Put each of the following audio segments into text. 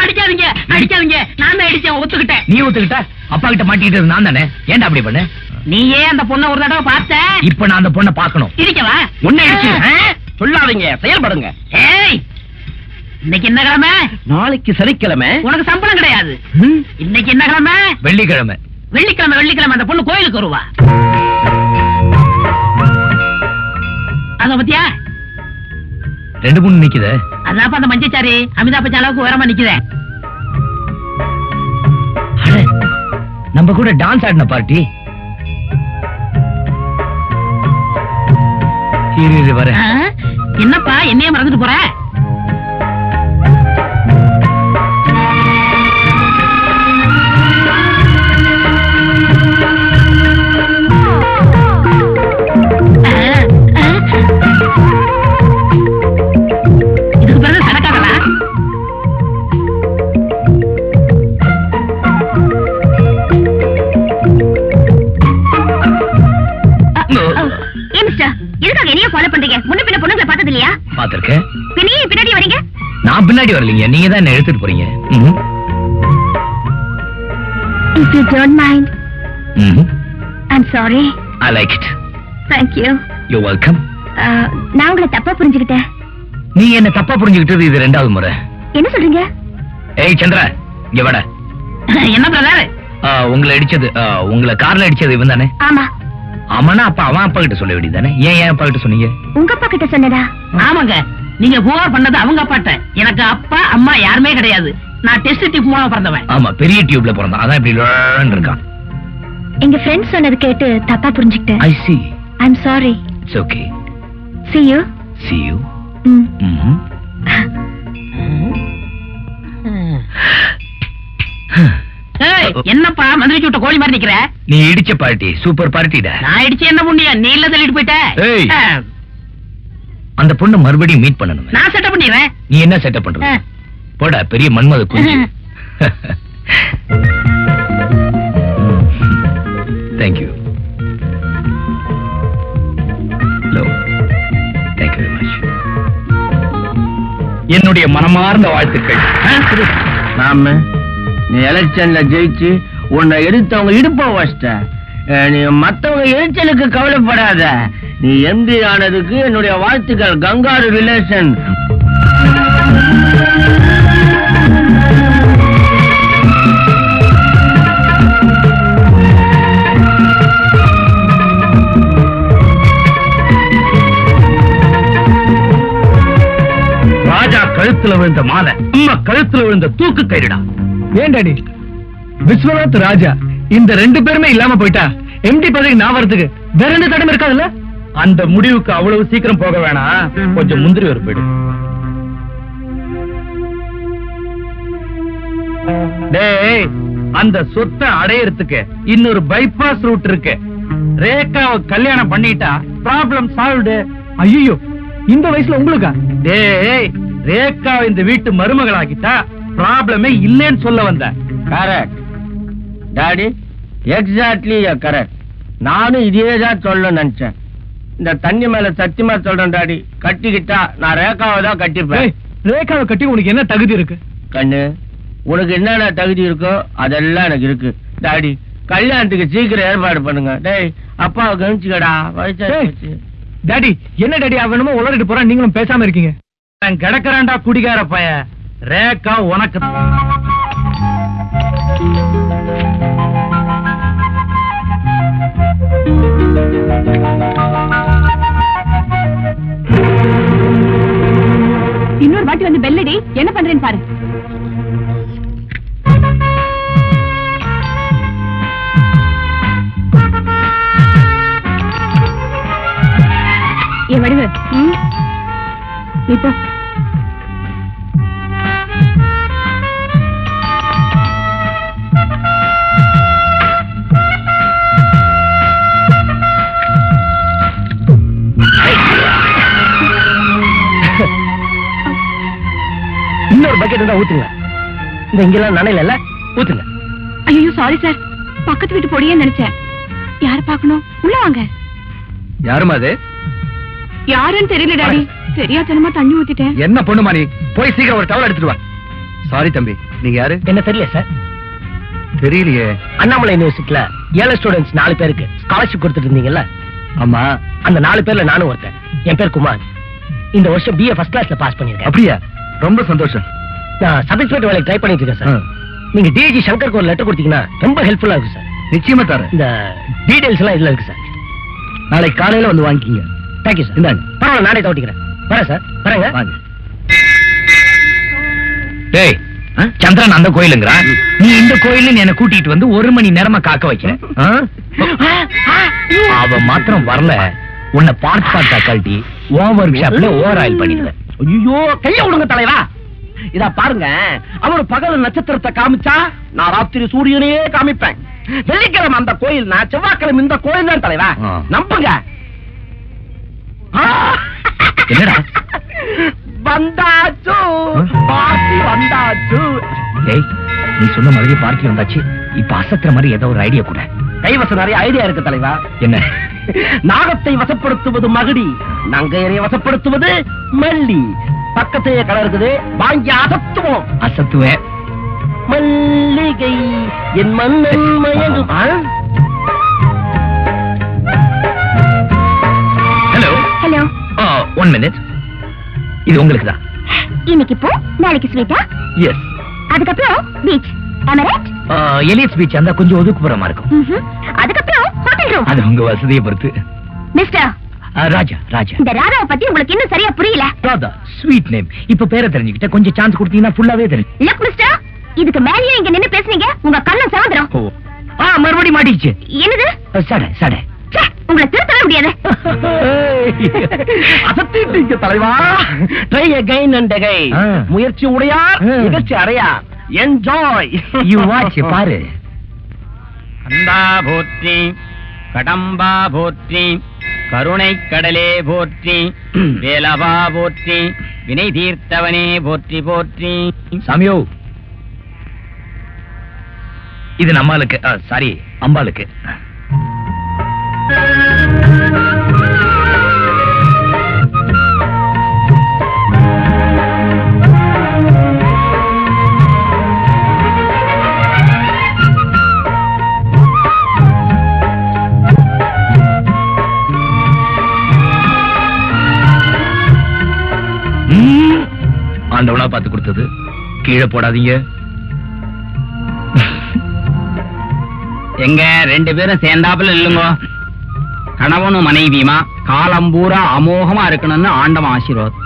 அடிக்காதீங்க அடிக்காதீங்க, நான் தான் அடிச்சேன், ஒத்துக்கிட்டேன். நீ ஒத்துக்கிட்ட? அப்பா கிட்ட மாட்டிக்கிட்டு நான் தானே, ஏன்டா அப்படி பண்ணு? நீயே அந்த பொண்ணை ஒரு தடவை பார்த்த, இப்ப நான் அந்த பொண்ணை பார்க்கணும். இருக்கவா உன்னை அடிச்சு சொல்லாதீங்க, செயல்படுங்க. ஏய், இன்னைக்கு என்ன கிழமை? நாளைக்கு சனிக்கிழமை. உனக்கு சம்பளம் கிடையாது. இன்னைக்கு என்ன கிழமை? வெள்ளிக்கிழமை. வெள்ளிக்கிழமை வெள்ளிக்கிழமை அந்த பொண்ணு கோயிலுக்கு வருவா. அத பத்தியா? 2 பொண்ணு நிக்குதே. அதான் அந்த மஞ்சச்சாரி அமிதாப் பச்சன் அளவுக்கு உயரமா நிக்குதே. நம்ம கூட டான்ஸ் ஆடின பார்ட்டி. வரேன். என்னப்பா என்னையே மறந்துட்டு போற? இதுக்கு பிறகு சடக்காதலா? என்னைய ஃபாலோ பண்றீங்க? முன்ன பின்ன பொண்ணுங்களை பார்த்தது இல்லையா? பாத்திருக்கேன். பின்னாடி வரீங்க? நான் பின்னாடி வரலீங்க, நீங்க தான் என்ன எடுத்துட்டு போறீங்க. If you don't mind. I'm sorry. I like it. Thank you. You're welcome. நான் உங்களை தப்பா புரிஞ்சுக்கிட்டேன். நீ என்ன தப்பா புரிஞ்சுக்கிட்டது இது 2வது முறை. என்ன சொல்றீங்க? ஏய் சந்திரா, இங்க வாடா. என்ன பிரதர்? உங்களை அடிச்சது, உங்களை கார்ல அடிச்சது இவன் தானே? ஆமா. ஆமாண்ணா, அப்ப அவன் அப்பா கிட்ட சொல்ல வேண்டியதானே? ஏன் அப்பா கிட்ட சொன்னீங்க? உங்க அப்பா கிட்ட சொன்னதா? ஆமாங்க, நீங்க புகார் பண்ணது அவங்க அப்பாட்ட. எனக்கு அப்பா அம்மா யாருமே கிடையாது. நான் டெஸ்ட் டியூப் மூலமா பிறந்தவன். ஆமா, பெரிய டியூப்ல பிறந்தான், அதான் இப்படி இருக்கான். எங்க ஃப்ரெண்ட்ஸ் சொன்னது கேட்டு தப்பா புரிஞ்சுக்கிட்டேன். I see. I'm sorry. It's okay. See you. See you. என்னப்பா மந்திரி விட்ட கோழி மாதிரி நிக்கிற? நீ இடிச்ச பார்ட்டி சூப்பர் பார்ட்டிடா. நான் இடிச்சு என்ன புண்ணியம்? நீ இல்ல தள்ளிட்டு போயிட்ட. அந்த பொண்ணு மறுபடியும் மீட் பண்ணணும். நான் செட்டப் பண்ணிடுறேன். நீ என்ன செட்டப் பண்ற? போடா பெரிய மன்மத குஞ்சு. Thank you. Hello. Thank you very much. என்னுடைய மனமார்ந்த வாழ்த்துக்கள். நாம நீ எலெக்ஷன்ல ஜெயிச்சு உன்னை எடுத்தவங்க இடுப்ப வச்சிட்ட. நீ மத்தவங்க எரிச்சலுக்கு கவலைப்படாத. நீ எம்பி ஆனதுக்கு என்னுடைய வாழ்த்துக்கள். Kangaroo relation. ராஜா கழுத்துல விழுந்த மாலை, அம்மா கழுத்துல விழுந்த தூக்கு கயிறுடா. ஏன் டாடி, விஸ்வநாத் ராஜா இந்த 2 பேருமே இல்லாம போயிட்டா எம்டி பதவிக்கு நான் வரதுக்கு வேற எந்த தடம் இருக்காதுல்ல? அந்த முடிவுக்கு அவ்வளவு சீக்கிரம் போக வேணாம், கொஞ்சம் முந்திரி ஒரு போயிடு. டேய், அந்த சொத்தை அடையறதுக்கு இன்னொரு பைபாஸ் ரூட் இருக்கு. ரேகாவை கல்யாணம் பண்ணிட்டா ப்ராப்ளம் சால்வ்டு. ஐயோ, இந்த வயசுல உங்களுக்கா? டேய், ரேகா இந்த வீட்டு மருமகளாகிட்டா ப்ராப்ளமே இல்லைன்னு சொல்ல வந்த. Correct daddy, exactly correct. நானும் இதேதான் சொல்ல நினைச்சேன். இந்த தண்ணி மேல சத்தியமா சொல்றேன் டாடி, கட்டிக்கிட்டா நான் ரேகாவை தான் கட்டிப்பேன். ரேகாவை கட்டி உனக்கு என்ன தகுதி இருக்கு? கண்ணு, உனக்கு என்னென்ன தகுதி இருக்கோ அதெல்லாம் எனக்கு இருக்கு டாடி. கல்யாணத்துக்கு சீக்கிரம் ஏற்பாடு பண்ணுங்க. டேய், அப்பாவை கவனிச்சுக்கடா, வயசாச்சு. டாடி, என்ன டாடி அவனுமோ உளறிட்டு போறான், நீங்களும் பேசாம இருக்கீங்க. நான் கிடக்குறான்டா குடிகார பைய. ரேகா உனக்கு. இன்னொரு வாட்டி வந்து பெல்லடி என்ன பண்றேன்னு பாரு. ஏ வடிவு, இப்போ இன்னொரு பக்கெட் தான் ஊத்துங்க. இந்த இங்கெல்லாம் நனையில ஊத்துங்க. ஐயோ சாரி சார், பக்கத்து வீட்டு பொடியே நினைச்சேன். யார பாக்கணும்? உள்ள வாங்க. யாருமா அது? யாருன்னு தெரியல டாடி, தெரியாதனமா தண்ணி ஊத்திட்டேன். என்ன பொண்ணுமா நீ? போய் சீக்கிரம் ஒரு டவல் எடுத்துட்டு வா. சாரி தம்பி, நீங்க யாரு? என்ன தெரியல சார். தெரியலையே. அண்ணாமலை யூனிவர்சிட்டில ஏழை ஸ்டூடெண்ட்ஸ் 4 பேருக்கு ஸ்காலர்ஷிப் கொடுத்துட்டு இருந்தீங்கல்ல, ஆமா. அந்த 4 பேர்ல நானும் ஒருத்தன். என் பேர் குமார். இந்த வருஷம் BA ஃபர்ஸ்ட் கிளாஸ்ல பாஸ் பண்ணிருக்கேன். அப்படியா? ரொம்ப சந்தோஷம். நான் சப் இன்ஸ்பெக்டர் வேலைக்கு ட்ரை பண்ணிட்டு இருக்கேன் சார். நீங்க DG சங்கருக்கு ஒரு லெட்டர் கொடுத்தீங்கன்னா ரொம்ப ஹெல்ப்ஃபுல்லா இருக்கும் சார். நிச்சயமா தரேன். இந்த டீடைல்ஸ் எல்லாம் இதுல இருக்கு சார். நாளைக்கு காலையில வந்து வாங்கிக்கிங்க. Thank you sir. இந்தாங்க. பரவாயில்ல, நானே தவிட்டிக்கிறேன். வரேன் சார். வரேங்க. வாங்க. டேய், சந்திரன் அந்த கோயிலுங்கிறான், நீ இந்த கோயில்னு என்ன கூட்டிட்டு வந்து 1 மணி நேரமா காக்க வைக்கிற. அவன் மாத்திரம் வரல, உன்னை பார்ட்டா கழட்டி ஓவர் ஷாப்ல ஓவர் ஆயில் பண்ணிடுவேன். ஐயோ, கைய விடுங்க தலைவா. இதா பாருங்க, அவர் பகல் நட்சத்திரத்தை காமிச்சா நான் ராத்திரி சூரியனையே காமிப்பேன். வெள்ளிக்கிழமை அந்த கோயில், நான் செவ்வாய்க்கிழமை இந்த கோயில் தான் தலைவா. நம்புங்க. என்னடா வந்தாச்சு, பார்ட்டி வந்தாச்சு. டேய், நீ சொன்ன மாதிரி பார்ட்டி வந்தாச்சு. இப்ப அசத்துற மாதிரி ஏதோ ஒரு ஐடியா கூட. கைவசம் நிறைய ஐடியா இருக்கு தலைவா. என்ன? நாகத்தை வசப்படுத்துவது மகுடி, நங்கையரை வசப்படுத்துவது மல்லி. பக்கத்தையே கடை இருக்குது, வாங்கி அசத்துவோம். அசத்துவேன். மல்லிகை என் மன்னன் மயங்கும். Hello hello. 1 மினிட். இது உங்களுக்கு தான். இன்னைக்கு போ, நாளைக்கு ஸ்வீட்டா? எஸ். அதுக்கப்புறம் beach. Am I right? Elliot's beach அந்த கொஞ்சம் ஒதுக்குப்புறமா இருக்கும். அதுக்கப்புறம் ஹோட்டல் ரூம். அது உங்க வசதியை பொறுத்து. மிஸ்டர் ராஜா. ராஜா. இந்த ராதாவை பத்தி உங்களுக்கு இன்னும் சரியா புரியல. Radha sweet name. இப்ப பேரை தெரிஞ்சுக்கிட்ட கொஞ்சம் சான்ஸ் கொடுத்தீங்கன்னா ஃபுல்லாவே தெரியும். லுக் மிஸ்டர், இதுக்கு மேலயே இங்க நின்னு பேசுனீங்க, உங்க கண்ணம் சவந்திரம். மறுபடியும் மாட்டிச்சு. என்னது? சடை சடை. உங்களை திருத்தவே முடியாது. அசத்திட்டீங்க தலைவா. Try again and again. முயற்சி உடையார் நிகழ்ச்சி அடையார். என்ஜாய். யூ வாட்ச் பாரு. கந்தா போற்றி, கடம்பா போற்றி, கருணை கடலே போற்றி, வேலவா போற்றி, வினை தீர்த்தவனே போற்றி போற்றி. சாமியோ, இது நம்மளுக்கு, சாரி அம்பாளுக்கு. ஆண்டவனா பார்த்து கொடுத்தது, கீழே போடாதீங்க. எங்க 2 பேரும் சேர்ந்தாப்புல இல்லுங்க. கணவனும் மனைவியுமா காலம் பூரா அமோகமா இருக்கணும்னு ஆண்டவன் ஆசீர்வாதம்.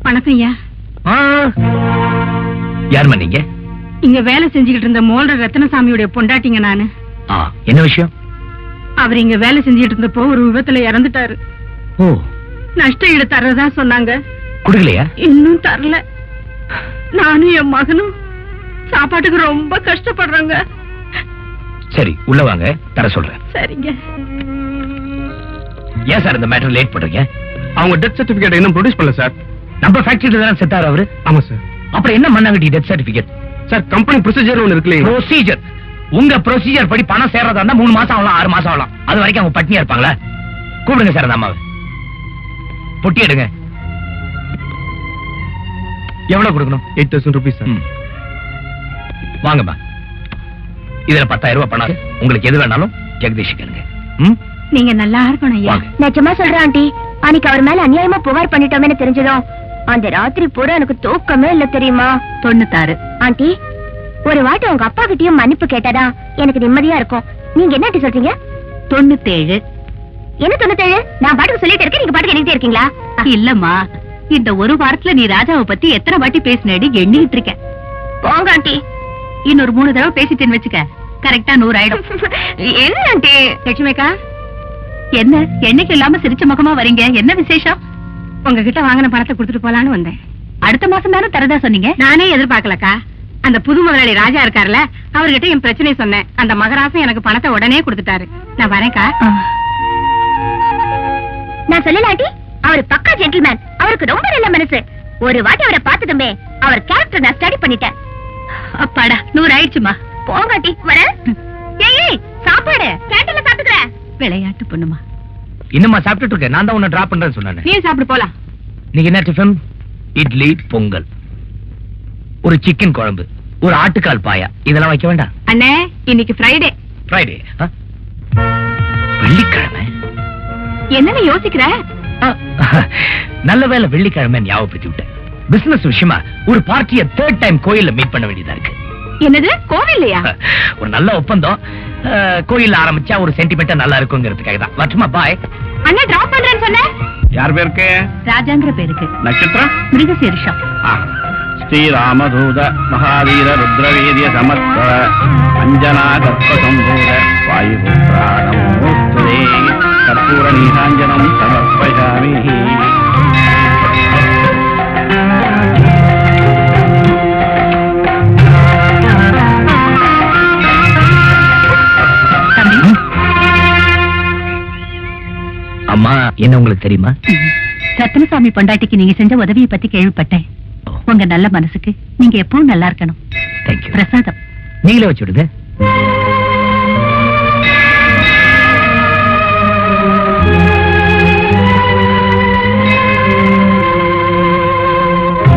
வணக்கம் ஐயா. யாருமா நீங்க? இங்க வேலை செஞ்சுக்கிட்டு இருந்த மோல்டர் ரத்னசாமியுடைய பொண்டாட்டிங்க நானு. என்ன விஷயம்? அவர் இங்க வேலை செஞ்சுட்டு இருந்தப்போ ஒரு விபத்துல இறந்துட்டாரு. ஓ. நஷ்ட ஈடு தர்றதா சொன்னாங்க. குடுக்கலையா? இன்னும் தரல. நானும் என் மகனும் சாப்பாட்டுக்கு ரொம்ப கஷ்டப்படுறாங்க. சரி, உள்ள வாங்க, தர சொல்றேன். சரிங்க. ஏன் சார் இந்த மேட்டர் லேட் பண்றீங்க? அவங்க டெத் சர்டிபிகேட் இன்னும் ப்ரொடியூஸ் பண்ணல சார். நம்ம ஃபேக்டரியில தான் செத்தாரு அவரு. ஆமா சார். அப்புறம் என்ன பண்ணாங்க death certificate? Sir, company procedure ஒன்னு இருக்கு. ப்ரொசீஜர்? உங்க ப்ரொசீஜர் படி பணம் சேர்றதா இருந்தா 3 மாசம் ஆகலாம், 6 மாசம் ஆகலாம். அது வரைக்கும் அவங்க பட்னியா இருப்பாங்களா? கூப்பிடுங்க சார் அந்த அம்மாவை. பொட்டி எடுங்க. எவ்வளவு கொடுக்கணும்? 8,000 rupees சார். வாங்கம்மா. இதுல 10,000 ரூபாய் பணம். உங்களுக்கு எது வேணாலும் ஜெகதீஷ் கேளுங்க. நீங்க நல்லா இருக்கணும் ஐயா. நிஜமா சொல்றேன் ஆண்டி, அன்னைக்கு அவர் மேல அநியாயமா புகார் பண்ணிட்டோம்னு தெரிஞ்சதும் அந்த ராத்திரி பூரா எனக்கு தூக்கமே இல்ல தெரியுமா? 96. ஆண்டி, ஒரு வாட்டி உங்க அப்பா கிட்டயும் மன்னிப்பு கேட்டாதா எனக்கு நிம்மதியா இருக்கும். நீங்க என்ன ஆண்டி சொல்றீங்க? 97. என்ன 97? நான் பாட்டுக்கு சொல்லிட்டு இருக்கேன், நீங்க பாட்டுக்கு எழுதிட்டே இருக்கீங்களா? இல்லம்மா, இந்த ஒரு வாரத்துல நீ ராஜாவை பத்தி எத்தனை வாட்டி பேசினேடி எண்ணிட்டு இருக்கேன். போங்க ஆண்டி, இன்னொரு 3 தடவை பேசிட்டேன்னு வச்சுக்க, கரெக்டா 100 ஆயிடும். என்ன ஆண்டி? லட்சுமிக்கா, என்ன என்னைக்கு இல்லாம சிரிச்ச முகமா வரீங்க? என்ன விசேஷம்? உங்ககிட்ட வாங்கின பணத்தை கொடுத்துட்டு போலான்னு வந்தேன். அடுத்த மாசம் தானே தரதா சொன்னீங்க. நானே எதிர்பார்க்கலக்கா. அந்த புது முதலாளி ராஜா இருக்காருல, அவர்கிட்ட என் பிரச்சனையை சொன்னேன். அந்த மகராசன் எனக்கு பணத்தை உடனே கொடுத்துட்டாரு. நான் வரேன்க்கா. நான் சொல்லலாட்டி, அவர் பக்கா ஜென்டில்மேன். அவருக்கு ரொம்ப நல்ல மனசு. ஒரு வாட்டி அவரை பார்த்ததுமே அவர் கேரக்டர் நான் ஸ்டடி பண்ணிட்டேன். அப்பாடா 100 ஆயிடுச்சுமா. போங்காட்டி வர. ஏய் சாப்பாடு கேண்டீன்ல சாப்பிட்டுக்கற. விளையாட்டு பொண்ணுமா. இன்னுமா சாப்பிட்டுட்டு இருக்க? நான் தான் உன்னை டிராப் பண்றேன்னு சொன்னேன். நீ சாப்பிடு போலாம். நீங்க என்ன டிஃபன்? இட்லி, பொங்கல், ஒரு சிக்கன் குழம்பு, ஒரு ஆட்டுக்கால் பாயா, இதெல்லாம் வைக்க வேண்டாம். அண்ணே இன்னைக்கு ஃப்ரைடே. ஃப்ரைடே? வெள்ளிக்கிழமை? என்னன்னு யோசிக்கிற? நல்ல வேளை வெள்ளிக்கிழமை ஞாபகப்படுத்தி விட்டேன். பிசினஸ் விஷயமா ஒரு பார்ட்டியை 3rd டைம் கோயில்ல மீட் பண்ண வேண்டியதா இருக்கு. என்னது கோவில்லையா? ஒரு நல்ல ஒப்பந்தம். கோயில்ல ஆரம்பிச்சா ஒரு சென்டிமெண்டா நல்லா இருக்குங்கிறதுக்காக தான். வரட்டுமா? பாய். அண்ணா டிராப் பண்றேன்னு சொன்ன. யார் பேருக்கு? ராஜாங்கிற பேருக்கு. நட்சத்திரம்? மிருகசீரிஷம். ஸ்ரீராமதூத மகாவீர ருத்ரவீரிய சமத்வ அஞ்சனா கர்ப்பசம்பூத வாயுபுத்ராணம் மூஸ்துதே கற்பூர நீராஞ்சனம் சமர்ப்பயாமி. அம்மா, என்ன உங்களுக்கு தெரியுமா? ரத்னசாமி பொண்டாட்டிக்கு நீங்க செஞ்ச உதவியை பத்தி கேள்விப்பட்டேன். உங்க நல்ல மனசுக்கு நீங்க எப்பவும் நல்லா இருக்கணும். தேங்க்யூ. பிரசாதம். நீங்களே வச்சு விடுங்க.